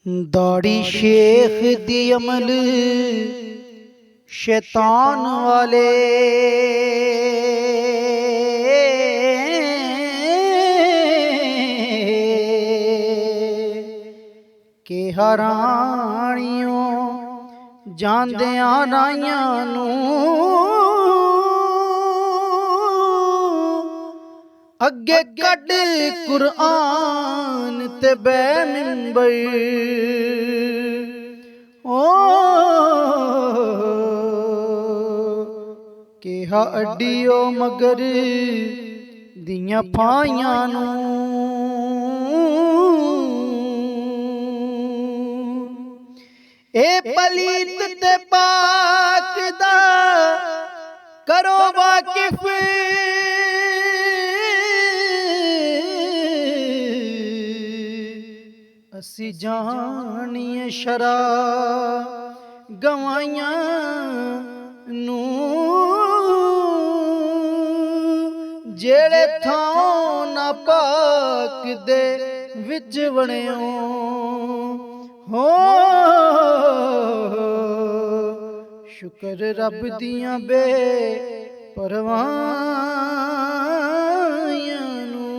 दाढ़ी शेख दी अमल शैतान वाले के हराणियों जांदियां राइयां नूं अगे कड कुरान ते बै मिंबर ओ केहा अड्डियो मगर दियां फाइयां नूं ए पलीत ते पाक दा करो वाकिफ असी जानिए शरा गवाइयां नू जेड़े थां ना पाक दे विच वणियो हो शुक्र रब दियां बे परवाहियां नूं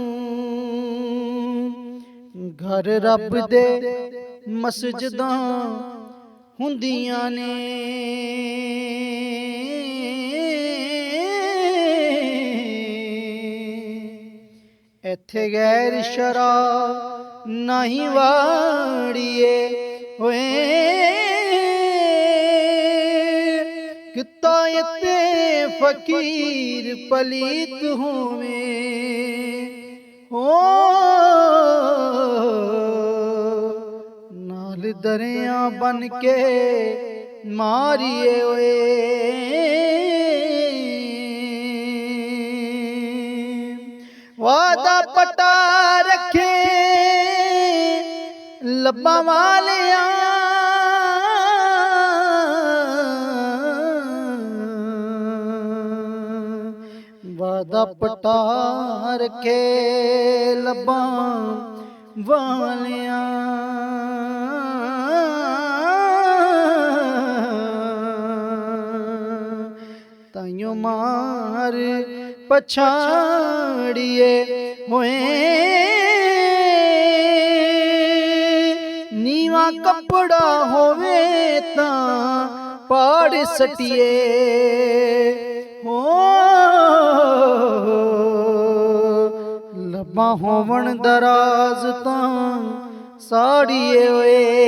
घर रब दे मस्जिदां हुंदियां ने एथे गैर शरा नहीं वाड़िए होए कितायते फकीर पलीत होवे हो नाल दरिया बन के मारिए ओए वादा पटा रखे लब्बा वालिया वादा पटा रखे लब्बा वालिया ताइयों मार पछाड़िए होए नीवा कपड़ा होवे तां पाड़ सटिए हो लब्बा होवन दराज तां साड़िए होए